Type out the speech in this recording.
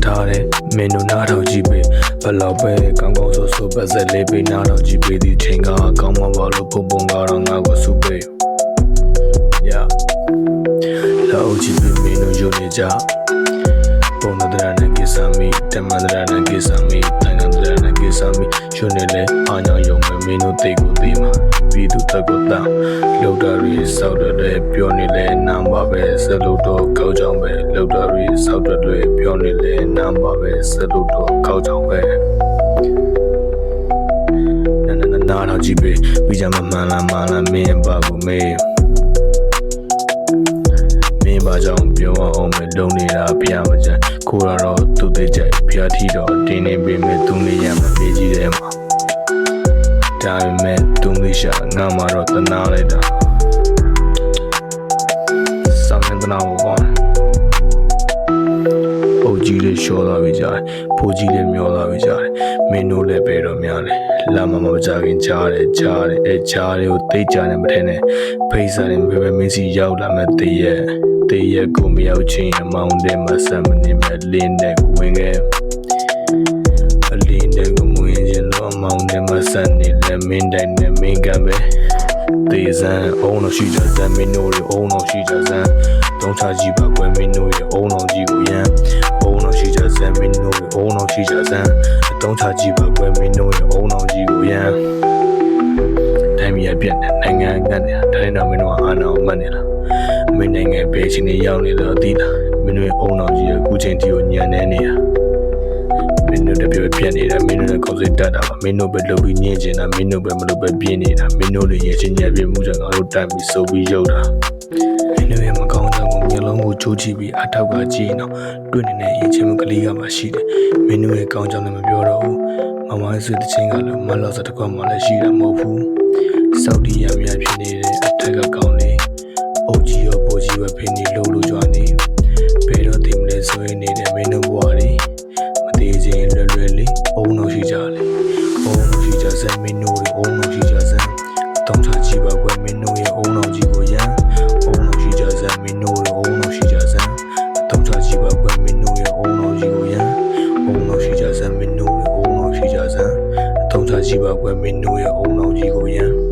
ထားတဲ့မင်းတို့နားထောင်ကြည့်ပေးဘလောက်ပဲကောင်းကောင်းဆိုဆိုပတ်ဆက်လေးပေးနားထောင်ကြည့်ပေးဒီချိန်ကကောင်းမှပါလို့ပုံပုံကတော့ငါ့ကိုစုပေးလောက်ကြည့်ပေးမင်းတို့ယုံနေကြပုံနဒရနဲ့ကိစ္စမီတမန်ဒရနဲ့ကိစ္စမီတန်ခမ်းဒရနဲ့ကိစ္စမီရှုံနေလေအားကြောင့်ယုံမယ်မင်းတို့သိကိုသိမှာပြီးသူတက်ကိုတန်းလောက်တာရီစောက်တဲ့ပြောနေလေနာမ်ပါပဲစလို့တော့ကောက်ကြောင်ပဲလောက်တာရီစောက်တဲ့ပြောနေလေနာမ်ပါပဲစလို့တော့ကောက်ကြောင်ပဲနားတော့ကြည့်ပေးပြီးကြမှာမှန်လားမင်းပါကိုမေးဘာကြောင့်ပြောအောင်မလုံးနေတာပြမကြခိုးတော့သူ့တဲ့ကြိုက်ဖျားထီတော့တင်းနေပေမဲ့သူနေရမှာနေကြီးတယ်မှာဒါပေမဲ့သူနေရှာငါမှတော့တနာလိုက်တာစောင်းနေတာဘောအုတ်ကြီးလေးရှော်သွားပြီကြားဖိုးကြီးလေးမျောသွားပြီကြားမင်းတို့လည်းပဲတော့များတယ်လာမကြခင်ကြားတယ်ကြားတွေကိုတိတ်ကြတယ်မထင်နဲ့ဖိစားတယ်ဘယ်မင်းစီရောက်လာမဲ့တည်းရဲ့ကိုမရောက်ချင်းအမောင်းတဲ့မဆမ်းမနေမဲ့လင်းတဲ့ကိုဝင်ခဲ့အလင်းတဲ့ကိုမဝင်ခြင်းတော့အမောင်းတဲ့မဆမ်းနေလဲမင်းတိုင်းနဲ့မင်းကပဲတေးစမ်းအုံလို့ရှိကြစမ်းမင်းတို့ရဲ့အုံလို့ရှိကြစမ်းတုံးချကြည့်ပါကွယ်မင်းတို့ရဲ့အုံလို့ကြီးကိုရမ်းအုံလို့ရှိကြစမ်းမင်းတို့ရဲ့အုံလို့ရှိကြစမ်းတုံးချကြည့်ပါကွယ်မင်းတို့ရဲ့အုံလို့ကြီးကိုရမ်းတိုင်းပြည်ပြက်နေနိုင်ငံငတ်နေတာတိုင်းတော်မင်းတို့အာဏာကိုမှတ်နေလားမင်းနိုင်ငံပဲချင်းနေရောက်နေတော့သိလားမင်းတို့ရဲ့အုံတော်ကြီးကအခုချိန်ထိကိုညံနေနေတာမင်းတို့တပြောပြက်နေတာမင်းတို့လည်းကောက်စိတ်တတ်တာပါမင်းတို့ပဲလုပ်ပြီးညင်ကျင်တာမင်းတို့ပဲမလုပ်ပဲပြင်းနေတာမင်းတို့တွေရဲ့ချင်းညံပြမှုကြောင့်ငါတို့တိုက်ပြီးစုပ်ပြီးရုပ်တာမင်းတို့ရဲ့မကောင်းတဲ့ကိုမျိုးလုံးကိုချိုးချပြီးအထောက်ကကြည့်နေတော့တွေ့နေတဲ့အချင်းမကလေးကမှရှိတယ်မင်းတို့ရဲ့ကောင်းကြောင်လည်းမပြောတော့ဘူးမမဆွေတချင်းကလည်းမလောက်စတကွမှလည်းရှိတာမဟုတ်ဘူးစောက်တီရမြဖြစ်နေတဲ့အထက်ကကောင်းလေအုတ်ကြီးရောပိုကြီးပဲဖိနေလို့ကြွားနေဘယ်တော့တင်မလဲဆိုရင်နေတဲ့မင်းတို့ဘွားလေးမသေးခြင်းလွယ်လေးအုံလို့ရှိကြလေအုံလို့ရှိကြစမ်းမင်းတို့ရဲ့အုံလို့ရှိကြစမ်းတောင်းချကြည့်ပါကွယ်မင်းတို့ရဲ့အုံလို့ကြီးကိုရမ်းအုံလို့ရှိကြစမ်းမင်းတို့ရဲ့အုံလို့ရှိကြစမ်းတောင်းချကြည့်ပါကွယ်မင်းတို့ရဲ့အုံလို့ကြီးကိုရမ်းအုံလို့ရှိကြစမ်းမင်းတို့ရဲ့အုံလို့ရှိကြစမ်းတောင်းချကြည့်ပါကွယ်မင်းတို့ရဲ့အုံလို့ကြီးကိုရမ်း